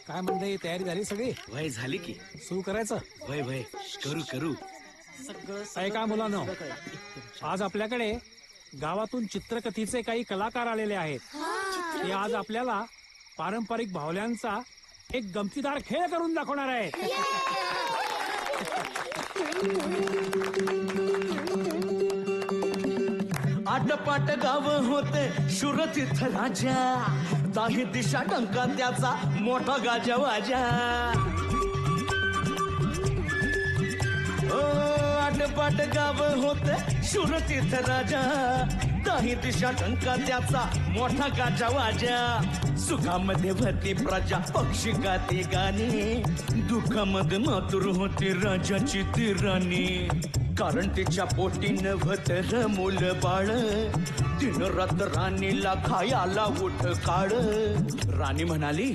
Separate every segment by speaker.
Speaker 1: काय म्हणते, तयारी झाली सगळी?
Speaker 2: वय झाली की
Speaker 1: सुरू करायचं.
Speaker 2: वय वय करू करू.
Speaker 1: काय मुलांनो, आज आपल्याकडे गावातून चित्रकथीचे काही कलाकार आलेले आहेत. ते आज आपल्याला पारंपरिक भावल्यांचा एक गमतीदार खेळ करून दाखवणार आहेत.
Speaker 2: आटपाट गाव होते शुरतीर्थ राजा, दाही दिशा टंका त्याचा मोठा गाजा वाजा. आटपाट गाव होते शुरतीर्थ राजा, दाही दिशा टंका त्याचा मोठा गाजा वाजा. सुखामध्ये भरती प्रजा, पक्षी गाते गाणे, दुःखामध्ये मातुर होते राजाची ती राणी. कारण तिच्या पोटी नभतर मूल बाळ, दिन रात राणीला खायाला उठ काळ. राणी म्हणाली,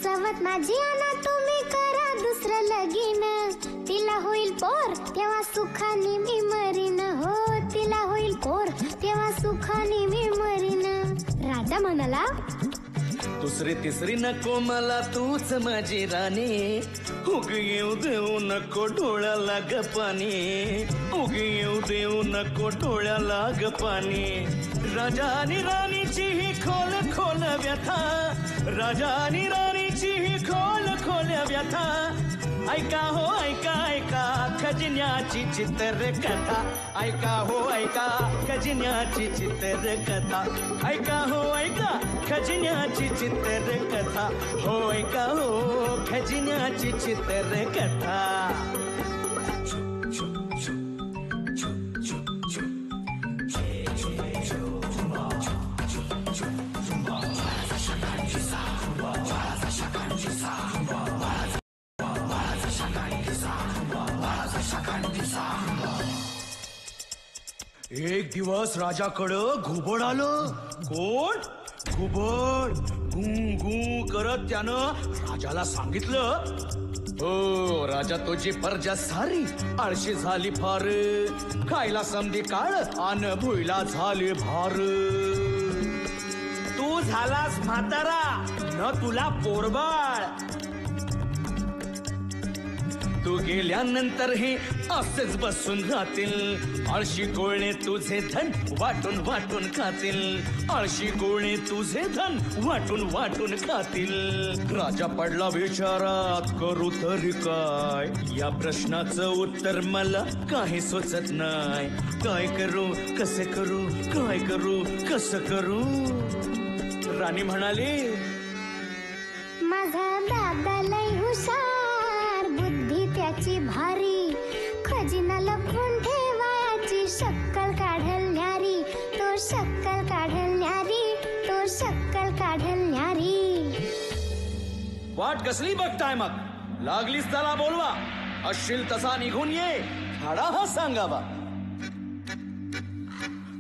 Speaker 3: सवत माझी आना तुम्ही करा दुसरं लगीन, तिला होईल पोर तेव्हा सुखाने मी मरीन. हो तिला होईल पोर तेव्हा सुखाने मी मरीन. राजा म्हणाला,
Speaker 2: दुसरी तिसरी नको मला, तूच माझी राणी. उगी येऊ देऊ नको डोळ्याला ग पाणी, उगी येऊ देऊ नको डोळ्याला ग पाणी. राजा आणि राणीची ही खोल खोल व्यथा, राजा आणि राणीची ही खोल खोल व्यथा. ऐका हो ऐका ऐका खजिन्याची चित्रकथा, ऐका हो ऐका खजिन्याची चित्रकथा. ऐका हो ऐका खजिन्याची चित्रकथा, हो ऐका हो खजिन्याची चित्रकथा. एक दिवस राजाकडं घुबड आलं. कोण? घुबड. गू गू करत त्यानं राजाला सांगितलं, हो राजा तुझी प्रजा सारी आळशी झाली फार, खायला समधी काळ आन भुईला झाली भार. तू झालास म्हातारा न तुला पोरबाळ, तू गेल्यानंतर हे असेच बसून राहतील. आळशी कोळणे तुझे धन वाटून वाटून खातील, आळशी कोळणे तुझे धन वाटून वाटून खातील. राजा पडला विचारात, करू तरी काय? या प्रश्नाचं उत्तर मला काही सुचत नाही. काय करू कसे करू, काय करू कसं करू? राणी म्हणाली,
Speaker 3: माझा दादा लय हुशार, बुद्धी त्याची भारी, खजिना लपवून ठेवायची शक्कल काढल न्यारी, तो शक्कल काढल न्यारी, तो शक्कल काढल न्यारी.
Speaker 2: वाट कसली बघताय मग? लागलीच त्याला बोलवा, असशील तसा निघून ये, हाडा हा सांगावा.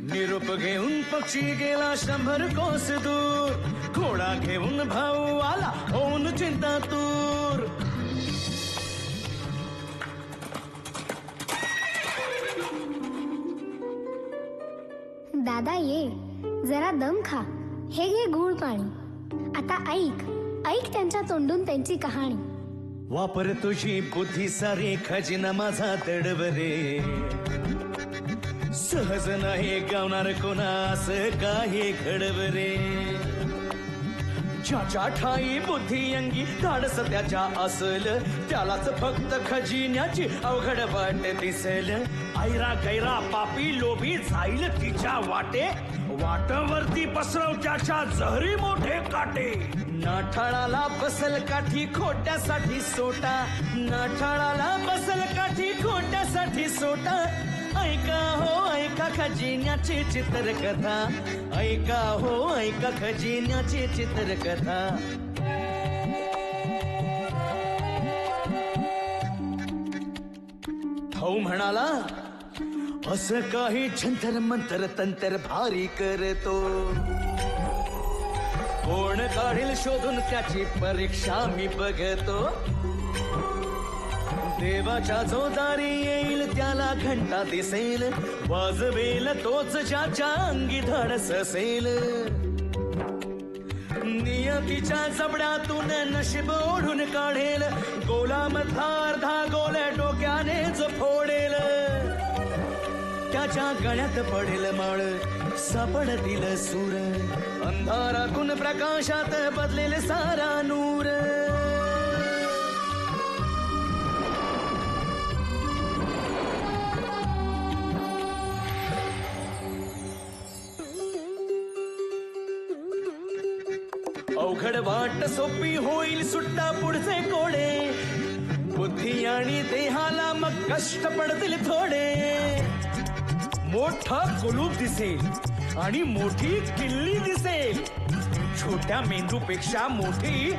Speaker 2: निरोप घेऊन पक्षी गेला 100 कोस दूर, घोडा घेऊन भाऊ आला होऊन चिंता दूर.
Speaker 3: दादा ये, जरा दम खा, हे घे गूळ पाणी. आता ऐक ऐक त्यांच्या तोंडून त्यांची कहाणी.
Speaker 2: वापर तुझी बुद्धी सारी, खजिना माझा दडबरे. सहज नाही गावणार कोणा असं काही घडबरे. ज्याच्या ठाई बुद्धी अंगी धाडस त्याच्या असल, त्यालाच फक्त खजिन्याची अवघड वाट दिसेल. ऐरा गैरा पापी लोभी जाईल तिच्या वाटे, वाटावरती पसरव त्याच्या जहरी मोठे काटे. नाठाळाला बसल काठी खोट्यासाठी सोटा, नाठाळाला बसल काठी खोट्यासाठी सोटा. ऐका हो ऐका खजिन्याची चित्रकथा, ऐका हो ऐका खजिन्याची चित्रकथा. भाऊ म्हणाला, असं काही जंतर मंतर तंतर भारी करतो, कोण काढील शोधून त्याची परीक्षा मी बघतो. देवाच्या जो दारी येईल त्याला घंटा दिसेल, वाजवेल तोच ज्याच्या अंगी धाडस असेल. नियतीच्या जबड्यातून नशीब ओढून काढेल, गोलामधला अर्धा गोल डोक्याने जो फोडेल, त्याच्या गळ्यात पडेल माळ, सापडतील सूर, अंधारातून प्रकाशात बदलेल सारा नूर. अवघड वाट सोपी होईल, सुट्टा पुढचे कोडे, बुद्धी आणि देहाला मग कष्ट पडतील थोडे. मोठा कुलूप दिसेल आणि मोठी किल्ली दिसेल, छोट्या मेंदूपेक्षा मोठी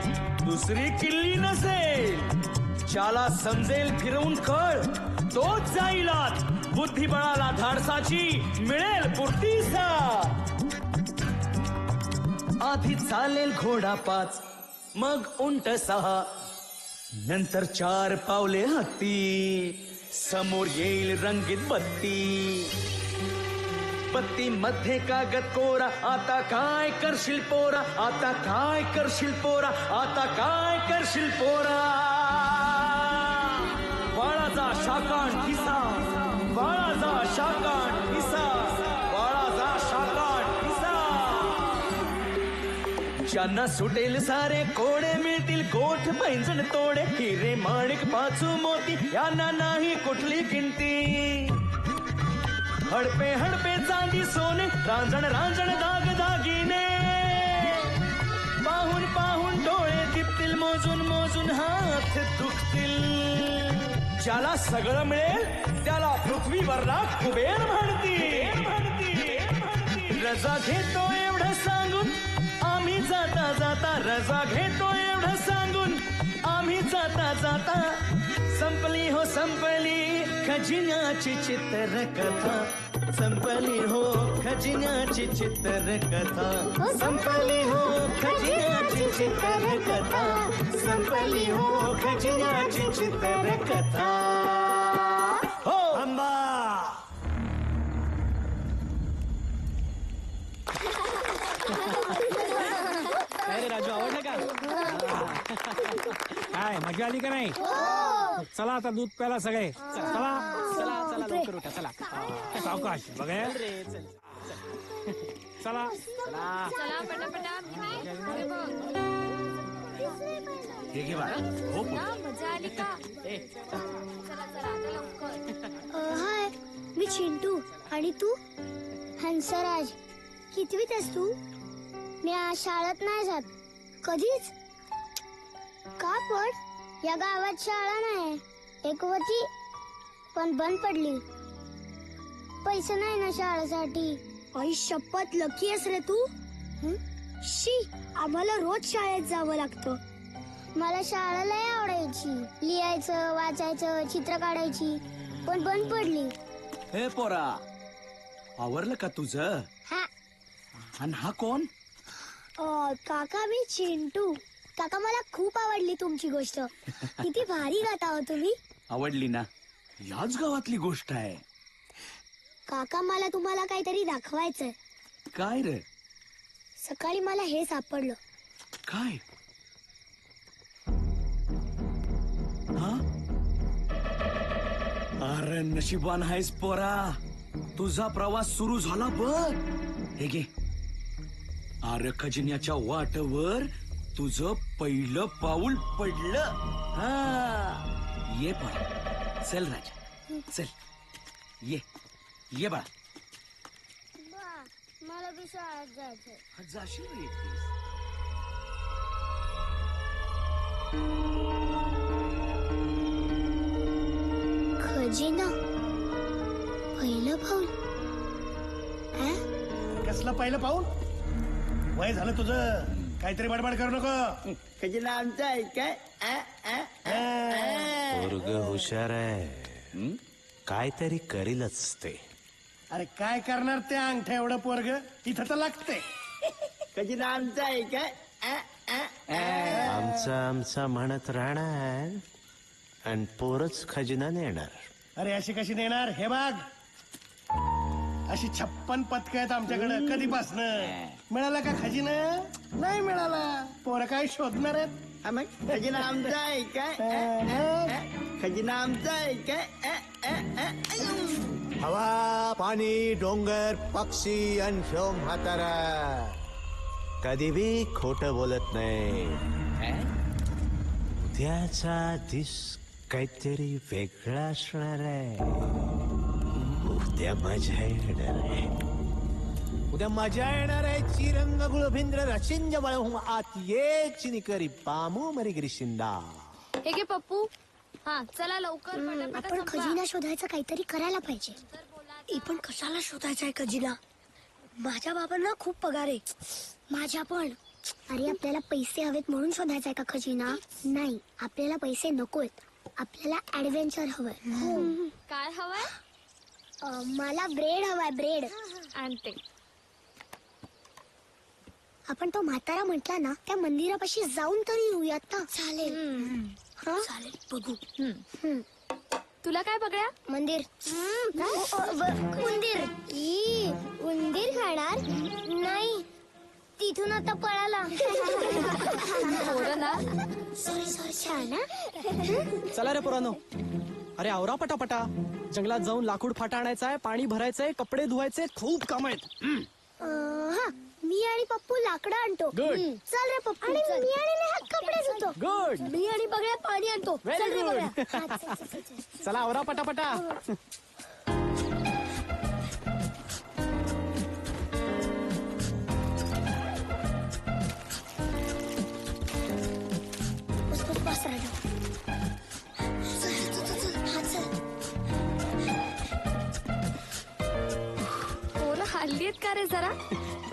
Speaker 2: दुसरी किल्ली नसेल. ज्याला समजेल फिरवून कळ तोच जाईल आत, बुद्धिबळाला धाडसाची मिळेल पुरती साथ. आधी चालेल घोडा 5, मग उंट 6, नंतर 4 पावले हत्ती, समोर येईल रंगीत बत्ती. बत्ती मध्ये कागद कोरा, आता काय करशील पोरा, आता काय करशील पोरा, आता काय करशील पोरा. बाळाचा शाकाण किसा, बाळाचा शाकाण किसा, बाळाचा शाकाण किसा. ज्यांना सुटेल सारे कोडे, मिळतील कोठ पैंजण तोडे, हिरे माणिक पाचू मोती यांना नाही कुठली किंमती. हडपे हडपे चांदी सोने, रांजण रांजण दाग दागिने, पाहून पाहून डोळे दिपतील, मोजून मोजून हात दुखतील. ज्याला सगळं मिळेल त्याला पृथ्वीवरला कुबेर म्हणतील. रजा घेतो एवढं सांगून आम्ही जाता जाता, रजा घेतो एवढं सांगून आम्ही जाता जाता. संपली हो संपली खजिन्याची चित्रकथा, संपली हो खजिन्याची चित्रकथा, संपली हो खजिन्याची चित्रकथा, संपली हो खजिन्याची चित्रकथा. हो अंबा.
Speaker 1: अरे राजू, आवडलं का? काय मजा आली का नाही? चला आता दूध प्याला सगळे. चला
Speaker 4: चला चला लवकर उठा चला.
Speaker 1: सावकाश बघा. चला
Speaker 5: चला पटापटा
Speaker 1: हे घे बाळा. हो
Speaker 5: मजा आली का? चला चला आता लवकर.
Speaker 3: हाय, मी चिंटू. आणि तू? हंसराज. कितवीत आहेस तू? मी आज शाळेत नाही जात कधीच. का पण? या गावात शाळा नाही. एक होती पण बंद पडली. पैसे नाही ना शाळेसाठी. आई शपथ, लकी आहेस रे तू. शी, आम्हाला रोज शाळेत जावं लागतं. मला शाळा लय आवडायची. लिहायचं, वाचायचं, चित्र काढायची, पण बंद पडली.
Speaker 2: हे पोरा, आवरलं का तुझं?
Speaker 3: हा.
Speaker 2: आणि हा कोण?
Speaker 3: काका, मी चिंटू. काका, मला खूप आवडली तुमची गोष्ट. किती भारी गाता हो तुम्ही.
Speaker 2: आवडली ना? याच गावातली गोष्ट आहे.
Speaker 3: काका, मला तुम्हाला काहीतरी दाखवायचंय.
Speaker 2: काय रे?
Speaker 3: सकाळी मला हे सापडलं.
Speaker 2: काय? हा? अरे नशिबान आहेस पोरा, तुझा प्रवास सुरू झाला बघ. हे घे. अरे खजिन्याच्या वाटेवर तुझं पहिलं पाऊल पडलं. हा, ये बाळा. चल राजा, चल. ये ये बाळा.
Speaker 3: मला बी शाळेत जायचंय.
Speaker 2: जाशील रे एकटीस.
Speaker 3: खजिना, पहिलं पाऊल.
Speaker 4: कसलं पहिलं पाऊल? वय झालं तुझं, काहीतरी बडबड करू नको.
Speaker 2: खजिना आमचा आहे काय?
Speaker 6: पोरग हुशार आहे, काहीतरी करीलच ते.
Speaker 4: अरे काय करणार ते अंगठ्या एवढं पोरग? इथं तर लागते.
Speaker 2: खजिना आमचा आहे काय?
Speaker 6: आमचा आमचा म्हणत राहणार आणि पोरच खजिना नेणार.
Speaker 4: अरे अशी कशी देणार? हे बघ, अशी 56 पथकं आहेत आमच्याकडे कधीपासनं. मिळाला का खजिना? नाही मिळाला. पोरं काय शोधणार आहेत?
Speaker 7: मग खजिना आमचा आहे काय? खजिना आमचा आहे काय?
Speaker 6: हवा पाणी डोंगर पक्षी आणि ह्यो म्हातारा कधी बी खोट बोलत नाही. उद्याचा दिस काहीतरी वेगळा असणार आहे. उद्या मजा येणार आहे. उद्या मजा येणार आहे. चिरंग गुळभिंद्र रचिंज बळहून आत ये चिनिकरी पामू मरी गिरिशिंदा.
Speaker 5: हे घे पप्पू. हा चला लवकर पटापट
Speaker 3: आपण
Speaker 5: संपवा.
Speaker 3: खजिना शोधायचं काहीतरी करायला पाहिजे.
Speaker 8: पण कशाला शोधायचा आहे खजिना? माझ्या बाबांना खूप पगार आहे.
Speaker 3: माझ्या पण. अरे आपल्याला पैसे हवेत म्हणून शोधायचा आहे का खजिना? नाही, आपल्याला पैसे नकोत. आपल्याला ऍडव्हेंचर हवंय.
Speaker 5: काय हवंय?
Speaker 3: मला ब्रेड हवाय, ब्रेड.
Speaker 5: आणते.
Speaker 3: आपण तो म्हातारा म्हटला ना, त्या मंदिरापाशी जाऊन तरी येऊयात ना. चालेल. हा?
Speaker 8: चालेल, बघू.
Speaker 5: तुला काय बघड्या?
Speaker 3: मंदिर. उंदीर. उंदीर खाणार नाही. तिथून आता पळाला.
Speaker 5: थोडं ना.
Speaker 3: छान हा?
Speaker 9: चला रे पोरांनो, अरे आवरा पटापटा. जंगलात जाऊन लाकूड फाटा आणायचाय, पाणी भरायचंय, कपडे धुवायचे, खूप काम आहेत.
Speaker 3: हा, मी आणि पप्पू लाकडं आणतो.
Speaker 9: Good.
Speaker 3: चल रे पप्पू. आणि मी आणि नेहा कपडे धुतो.
Speaker 9: गुड.
Speaker 8: मी आणि बघ्या पाणी आणतो.
Speaker 9: Very
Speaker 8: चल रे
Speaker 9: good.
Speaker 8: बघ्या.
Speaker 3: हा, चल, चल, चल, चल.
Speaker 9: चला आवरा पटापटा.
Speaker 3: बस, बस, बस, राजा. चल, चल, चल, चल. हा, चल.
Speaker 5: पोरं हल्ली आहेत का रे जरा?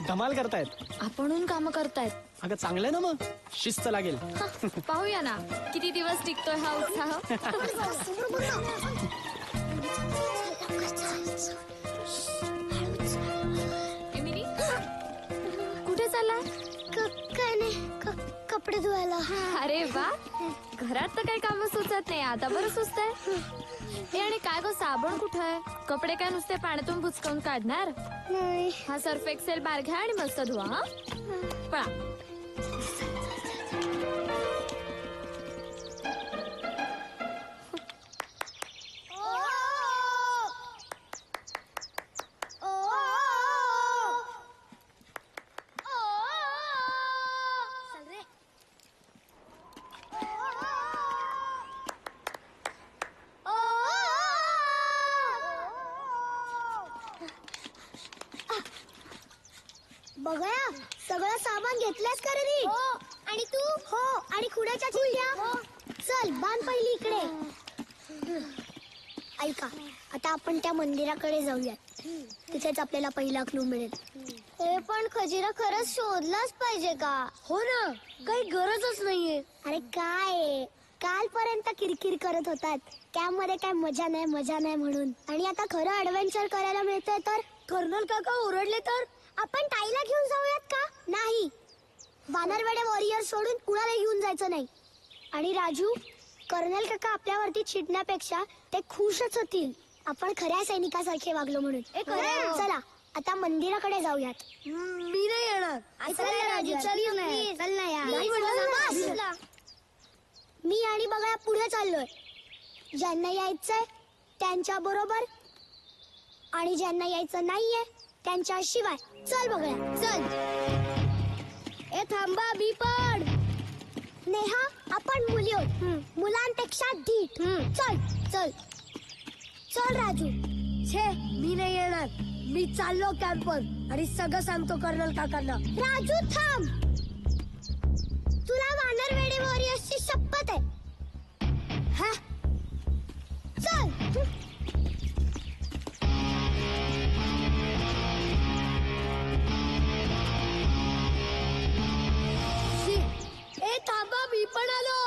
Speaker 9: धमाल करतायत.
Speaker 5: आपणहून काम करतायत.
Speaker 9: अगं चांगलंय ना मग, शिस्त लागेल.
Speaker 5: पाहूया ना किती दिवस टिकतोय हा उत्साह.
Speaker 3: समोर बघ ना. चल, चल.
Speaker 5: एमिली, कुठे चालला?
Speaker 3: काय नाही, कपडे धुवायला.
Speaker 5: अरे वा, घरात तर काही काम सुचत नाही, आता बरं सुचतंय. हे आणि काय गो, साबण कुठं आहे? कपडे काय नुसते पाण्यातून बुचकावून काढणार?
Speaker 3: नाही.
Speaker 5: हा सर्फ एक्सेल बार घ्या आणि मस्त धुवा. हा पळा.
Speaker 3: बघा, सगळं सामान घेतलंस का रे नीट? आणि तू? हो. आणि खुड्याच्या चिंध्या? चल, बांध पहिली इकडे. ऐका, आता आपण त्या मंदिराकडे जाऊयात. तिथेच आपल्याला पहिला क्लू मिळेल. हे पण खजिना खरंच शोधलाच पाहिजे का?
Speaker 8: हो ना, काही गरजच नाहीये.
Speaker 3: अरे काय, कालपर्यंत किरकिर करत होतात, त्यामध्ये काय मजा नाही म्हणून. आणि आता खरं ऍडव्हेंचर करायला मिळतंय तर?
Speaker 8: कर्नल काका ओरडले तर?
Speaker 3: आपण ताईला घेऊन जाऊयात का? नाही, वानरवेडे वॉरियर सोडून कुणाला घेऊन जायचं नाही. आणि राजू, कर्नल काका आपल्यावरती चिडण्यापेक्षा ते खुशच होतील आपण खऱ्या सैनिकासारखे वागलो म्हणून. चला आता मंदिराकडे जाऊयात.
Speaker 8: मी नाही येणार.
Speaker 3: चल ना राजू, चल ना यार.
Speaker 8: नाही म्हटलं.
Speaker 3: मी आणि बघा पुढे चाललोय. ज्यांना यायचंय त्यांच्या बरोबर आणि ज्यांना यायचं नाहीये त्यांच्या शिवाय. चल बघूया, चल.
Speaker 8: ए थांबा, मी पण.
Speaker 3: नेहा, आपण मुली आहोत, मुलांपेक्षा धीट. चल चल चल राजू.
Speaker 8: छे, मी नाही येणार. मी चाललो कॅम्पवर आणि सगळं सांगतो कर्नल काकांना.
Speaker 3: राजू थांब, तुला वानरवेडे वॉरियर्सची शपथ आहे. हा, चल.
Speaker 8: ए थांबा, मी पण आलो.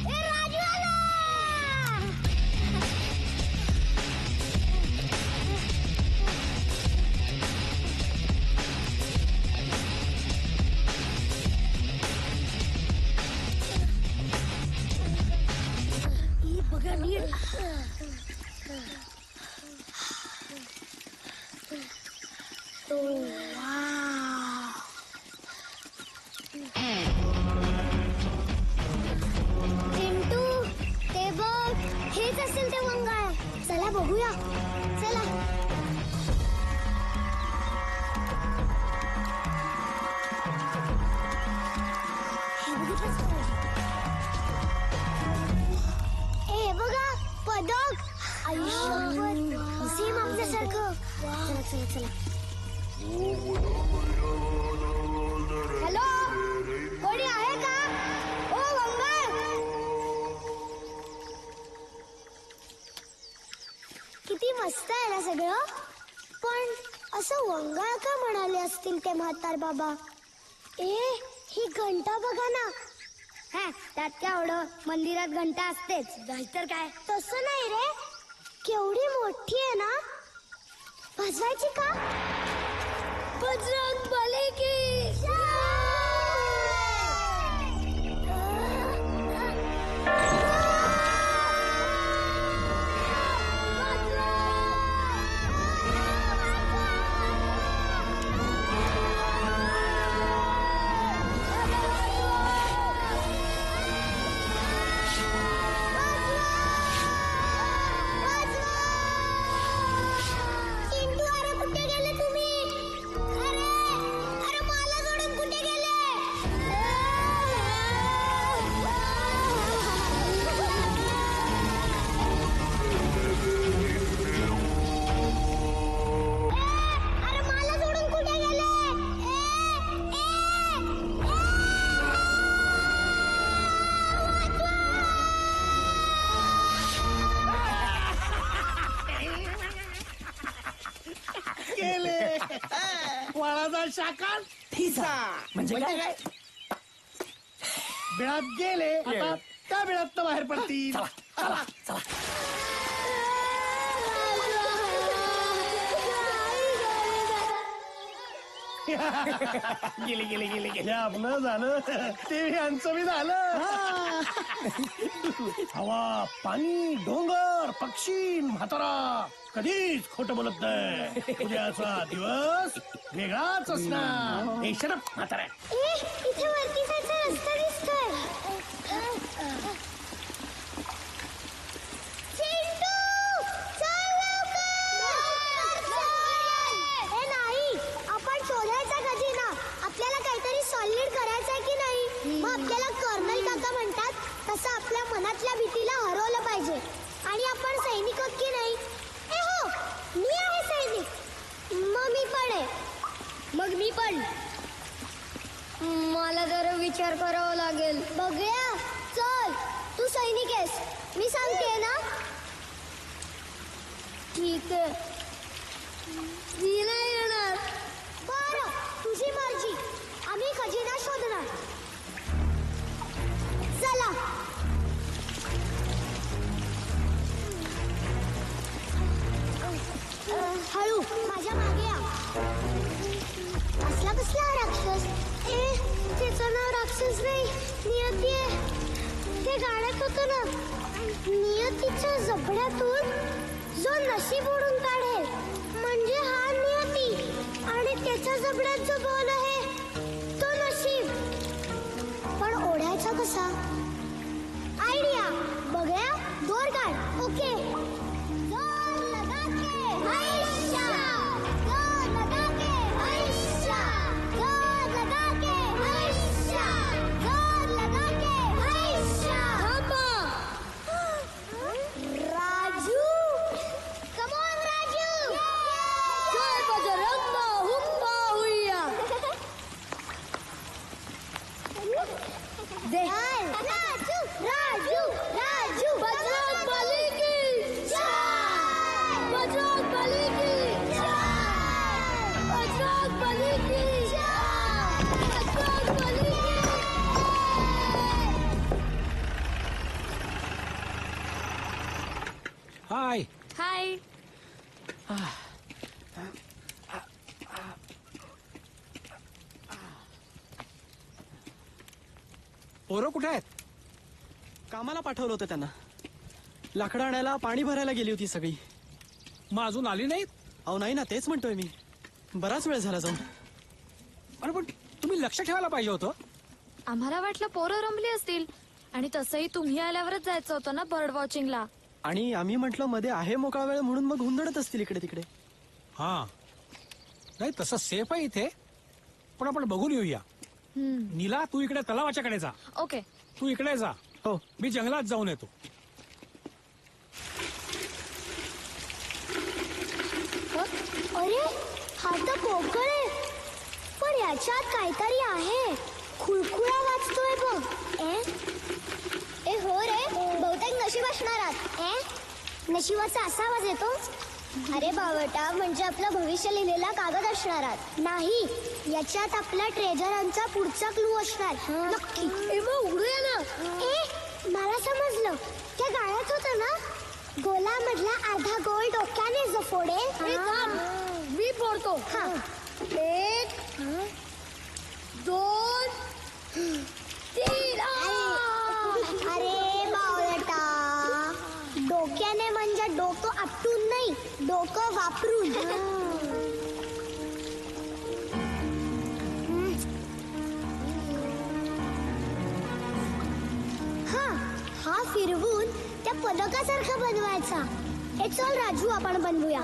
Speaker 3: ए राजू आला.
Speaker 8: बघा नीट.
Speaker 3: मंगळ का म्हणाले असतील ते म्हातार बाबा. ए ही घंटा बघा ना. हा त्यात काय एवढं, मंदिरात घंटा असतेच, नाहीतर काय. तसं नाही रे, केवढी मोठी आहे ना. वाजवायची का? बजरंग बली की
Speaker 4: वाळाचा शाखा ठिसा म्हणजे काय? बिळात गेले, आता त्या बिळात बाहेर पडतील. चला चला. गेले गेले गेले गेले. आपलं झालं ते यांचं बी झालं. हवा, पाणी, डोंगर, पक्षी, म्हातारा कधीच खोट बोलत नाही. उद्याचा दिवस वेगळाच असणार. हे शरप म्हातारा.
Speaker 3: इथे वरती जायचा रस्ता दिसतोय. नाही, आपण शोधायचा खजिना. आपल्याला काहीतरी सॉलिड करायचंय की नाही. मग आपल्याला कर्नल काका म्हणतात तसं आपल्या मनातल्या भीतीला हरवलं पाहिजे. आणि आपण सैनिक आहोत की नाही. हो, मी आहे सैनिक. मग मी पण आहे. मग मी पण. मला जरा विचार करावा लागेल. बघूया. चल, तू सैनिक आहेस, मी सांगते ना. ठीक आहे, मी नाही येणार. बरं, तुझी मर्जी. आम्ही खजिना शोधणार. चला. हळू, माझ्या मागे या. असला कसला राक्षस? त्याचं नाव राक्षस नाही, नियती आहे. ते गाण्यात होतं ना, नियतीच्या जबड्यातून जो नशीब ओढून काढेल म्हणजे हा नियती, आणि त्याच्या जबड्यात जो बॉल आहे तो नशीब. पण ओढायचा कसा? आयडिया. बघूया, दोर काढ. ओके. जोर लगा के हैशा, जोर लगा के हैशा, जोर लगा के हैशा, जोर लगा के हैशा. Raju, come on Raju. जय बजरंग हुम्बा हुइया. राजू राजू राजू. बजरंग बली की जय. बजरंग बली की जय. बजरंग बली की जय. बजरंग बली की.
Speaker 1: हाय.
Speaker 5: हाय.
Speaker 1: पोरं कुठे आहेत?
Speaker 9: कामाला पाठवलं होतं त्यांना. लाकडं आणायला, पाणी भरायला गेली होती सगळी.
Speaker 1: मग अजून आली नाहीत?
Speaker 9: अहो नाही ना, तेच म्हणतोय मी. बराच वेळ झाला जाऊन.
Speaker 1: अरे पण तुम्ही लक्ष ठेवायला पाहिजे होतं.
Speaker 5: आम्हाला वाटलं पोरं रमली असतील, आणि तसंही तुम्ही आल्यावरच जायचं होतं ना बर्ड वॉचिंगला.
Speaker 9: आणि आम्ही म्हटलं मध्ये आहे मोकळा वेळ म्हणून मग हुंदडत असतील इकडे तिकडे.
Speaker 1: हा, नाही तसं सेफ आहे इथे, पण आपण बघून येऊया. नीला, तू इकडे तलावाच्याकडे जा.
Speaker 5: ओके.
Speaker 1: तू इकडे जा.
Speaker 9: हो.
Speaker 1: मी जंगलात जाऊन येतो.
Speaker 3: अरे, हा तर पोकळ आहे, पण याच्यात काहीतरी आहे. खुळखुळा वाचतोय बघ. हो रे, बहुतेक नशीब असणार. नशिबाचा असा आवाज येतो. अरे बावटा, म्हणजे आपलं भविष्य लिहिलेला कागद असणार नाही, याच्यात आपल्या ट्रेजरांचा पुढचा क्लू असणार. नक्की. मग उघडूया ना. मला समजलं, त्या गाळ्यात होतं ना, गोलामधला अर्धा गोल डोक्याने जो फोडेल.
Speaker 8: मी फोडतो. 1 2 3.
Speaker 3: अरे बावटा, डोक्याने म्हणजे डोकं आपटून नाही, डोकं वापरून. हा फिरवून त्या पदकासारखा बनवायचा. हे चल राजू, आपण बनवूया.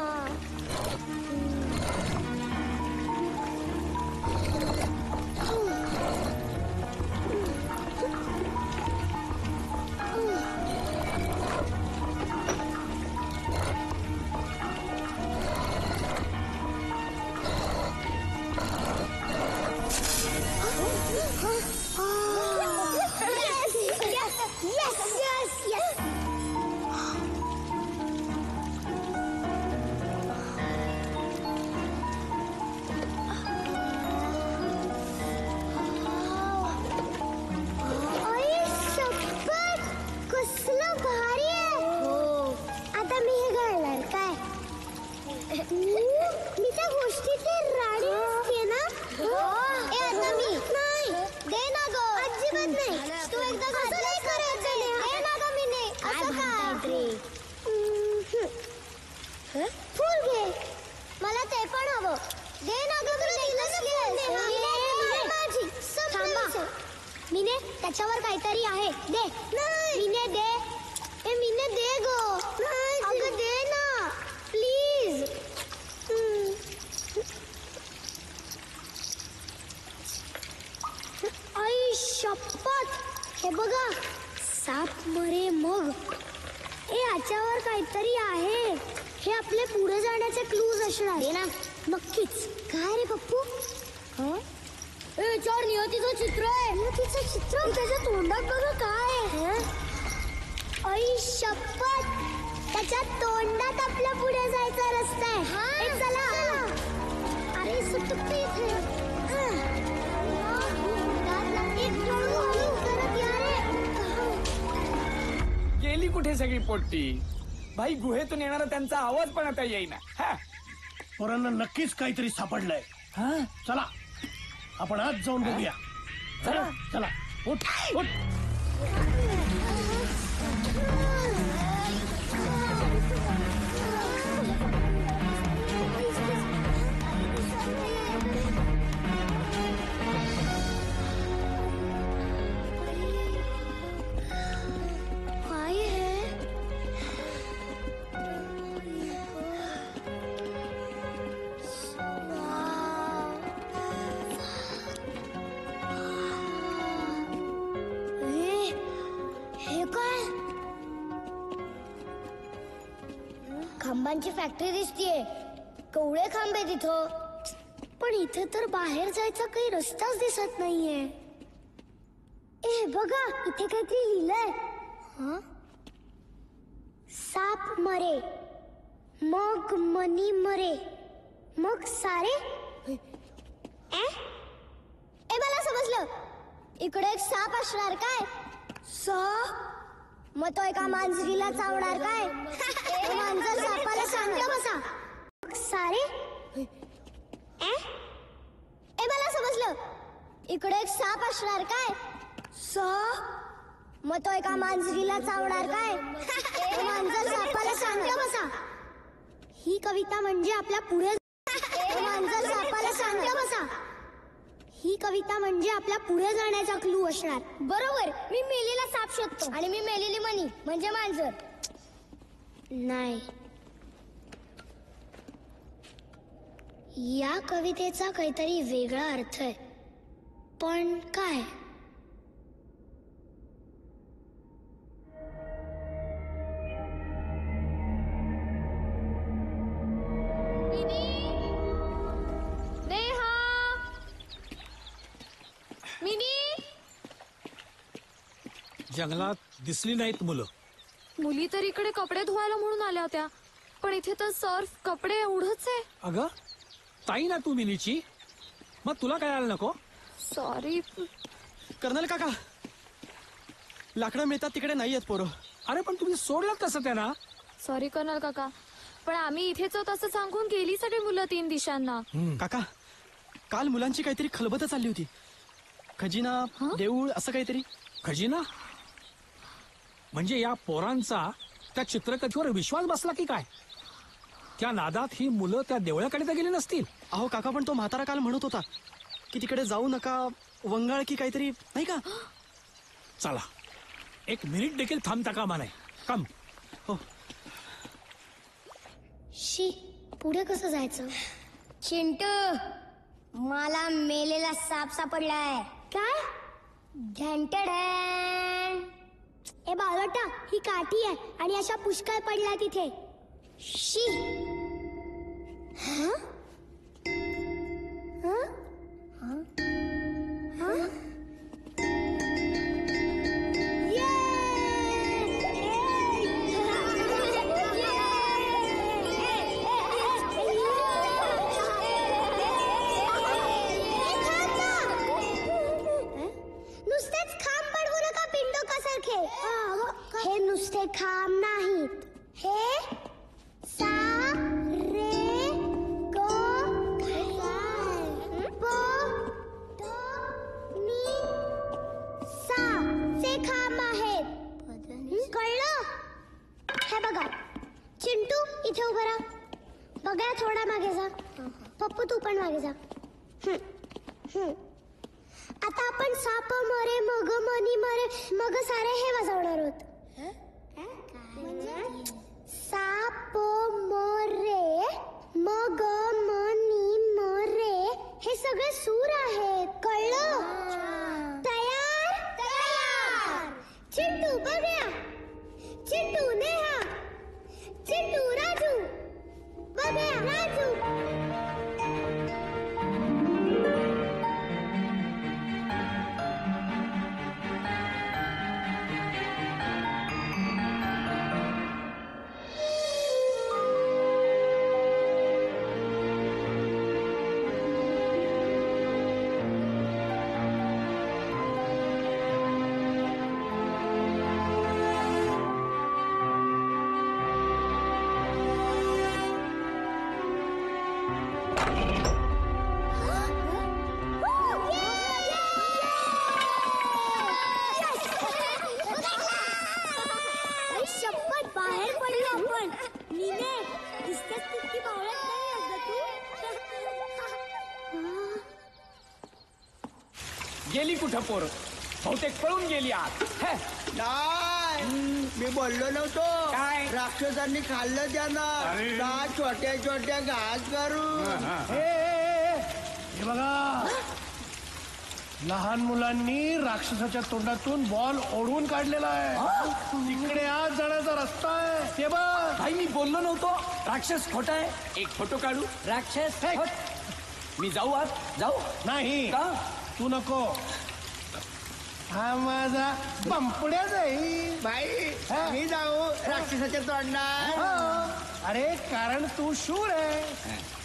Speaker 3: कसलं भारी आहे. आता मी हे घालणार काय. मी त्या गोष्टीची राणी असते ना. आता मी नाही दे ना गो. अजिबात नाही. तू एकदा असं नाही करायचं. दे ना ग. मी नाही असं काय. फुल घे. मला ते पण हवं. दे ना ग. थांबा. मीने, त्याच्यावर काहीतरी आहे. दे. मीने दे. ए मीने दे गो. अगं दे ना प्लीज. आई शपथ. हे बघा, साप मरे मग. याच्यावर काहीतरी आहे. हे आपले पुढे जाण्याचे क्लूज असणार आहे ना. नक्कीच. काय रे पप्पू.
Speaker 8: याच्यावर नियतीचं चित्र आहे.
Speaker 3: नियतीचं चित्र.
Speaker 8: त्याच्या तोंडात बघा काय आहे.
Speaker 3: आई शपथ, त्याच्या तोंडात आपल्या पुढे जायचा रस्ता आहे. चला. अरे सुटते इथे.
Speaker 10: गेली कुठे सगळी पोट्टी. भाई, गुहेतून येणारा त्यांचा आवाज पण आता येईना.
Speaker 4: पोरांना नक्कीच काहीतरी सापडलंय. चला, आपण आज जाऊन बघूया. चला चला. उठ उठ.
Speaker 3: काय आहे. हे काय. खांबांची फॅक्टरी दिसतीये. कवळे खांबे तिथं. पण इथे तर बाहेर जायचा काही रस्ताच दिसत नाहीये. ए बघा, इथे काहीतरी लिहिलंय. साप मरे मग मनी मरे मग सारे. ए मला समजलं. इकडे एक साप असणार काय. मग तो एका मांजरीला चावणार काय. मांजर सापाला सांगतो बसा. सारे. मला समजलं. इकडे एक साप असणार काय. मग तो एका मांजरीला चावणार काय. मांजर सापाला सांगतो बसा. ही कविता म्हणजे आपल्या पुढे. मांजर सापाला सांगतो बसा. ही कविता म्हणजे आपल्या पुढे जाण्याचा क्लू असणार. बरोबर. मी मेलेला साप शोधतो आणि मी मेलेली मनी म्हणजे मांजर. नाही, या कवितेचा काहीतरी वेगळा अर्थ आहे. पण काय.
Speaker 1: जंगलात दिसली नाहीत मुलं.
Speaker 5: मुली तर इकडे कपडे धुवायला म्हणून आल्या होत्या. पण इथे तर सर्फ कपडे एवढंच आहे.
Speaker 1: अगं ताई ना तू मिनीची, मग तुला कळायला नको.
Speaker 5: सॉरी.
Speaker 9: कर्नल काका, लाकडं मिळतात तिकडे नाही आहेत पोरं.
Speaker 1: अरे पण तुम्ही सोडलं कसं त्यांना?
Speaker 5: सॉरी कर्नल काका, पण आम्ही इथेच आहोत असं सांगून गेली सगळी मुलं 3 दिशांना.
Speaker 9: काका, काल मुलांची काहीतरी खलबत चालली होती. खजिना, देऊळ असं काहीतरी.
Speaker 1: खजिना म्हणजे या पोरांचा त्या चित्रकथेवर विश्वास बसला की काय? त्या नादात ही मुलं त्या देवळाकडे तर गेली नसतील.
Speaker 9: अहो काका, पण तो म्हातारा काल म्हणत होता की तिकडे जाऊ नका, वंगाळ की काहीतरी, नाही का?
Speaker 1: चला, 1 मिनिट देखील थांबता कामा नये. कम.
Speaker 9: हो.
Speaker 3: शी, पुढे कसं जायचं? चिंटू, मला मेलेला साप सापडलाय. काय? घंटडॅन. ए बावळटा, ही काठी आहे आणि अशा पुष्कळ पडल्या तिथे. शी. हं? हं? हं? हं? नुसतेच खांब पडवू नका पिंडोकासारखे. हे नुसते खांब नाहीत, हे सा रे ग प नी सा चे खांब आहेत. कळलं? हे बघा चिंटू, इथे उभं राहा. बघा, थोडा मागे जा. पप्पू तू पण मागे जा. आता आपण साप मरे मग मनी मरे मग सारे हे वाजवणार आहोत. साप मरे मग मनी मरे हे सगळे सूर आहेत. कळलं? तयार? तयार. चिंटू बघ्या, चिंटू नेहा, चिंटू राजू बघ्या, राजू. शपथ, बाहेर पडलो आपण. नीने, दिसतेस तितकी बावळट नाही आहेस गं तू.
Speaker 10: गेली कुठं पोर? बहुतेक पळून गेली आत. हे,
Speaker 7: नाही, मी बोललो नव्हतो.
Speaker 10: काय?
Speaker 7: राक्षसांनी खाल्लं त्यांना छोट्या छोट्या घास करून.
Speaker 4: हे बघा, लहान मुलांनी राक्षसाच्या तोंडातून बॉल ओढून काढलेला आहे. तिकडे आज जाण्याचा रस्ता आहे. ते बघ.
Speaker 10: भाई मी बोललो नव्हतो राक्षस खोटा आहे. एक फोटो काढू. राक्षस खोट. मी जाऊ आत? जाऊ?
Speaker 4: नाही,
Speaker 10: का?
Speaker 4: तू नको. हा माझा पंपड्या जाईल.
Speaker 7: बाई, मी जाऊ राक्षसाच्या तोंडात?
Speaker 4: अरे कारण तू शूर आहे,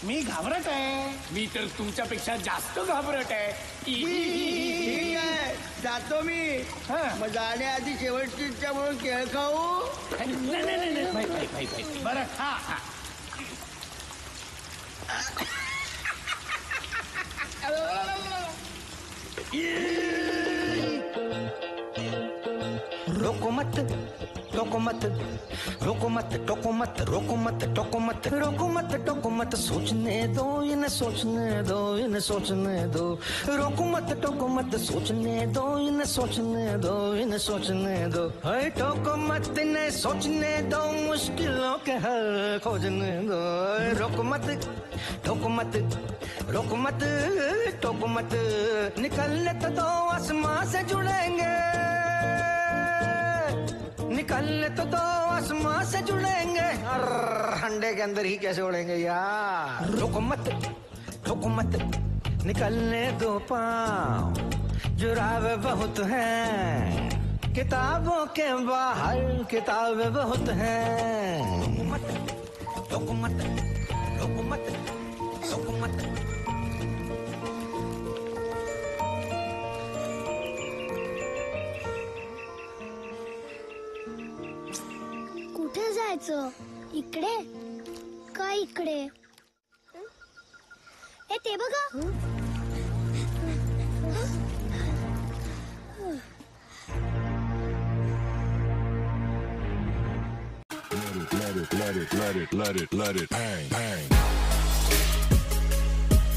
Speaker 4: मी घाबरट आहे.
Speaker 10: मी तर तुमच्यापेक्षा जास्त घाबरट आहे.
Speaker 7: ठीक आहे, जातो मी. मग जाण्याआधी शेवटची इच्छा म्हणून केळ खाऊ.
Speaker 4: बरं खा.
Speaker 2: रोको मत, टोको मत, रोको मत, टोको मत, रोको मत, टोको मत, रोको मत, टोको मत, सोचने दो, इन्हें सोचने दो, इन्हें सोचने दो, रोको मत, टोको मत, सोचने दो, इन्हें सोचने दो, इन्हें सोचने दो, हाय टोको मत, इन्हें सोचने दो, मुश्किलों के हल खोजने दो, रोको मत, टोको मत, रोको मत, टोको मत, निकलने तो दो, आसमां से जुड़ेंगे, निकलने तो दो, आसमां से जुड़ेंगे, अंडे के अंदर ही कैसे उड़ेंगे यार। रोको मत, रोको मत, निकलने दो पाँव, जुराबे बहुत हैं, किताबों के बाहर किताबें बहुत हैं।
Speaker 3: कुठे जायचं? इकडे का इकडे? ए ते बघा.
Speaker 11: Let it hang.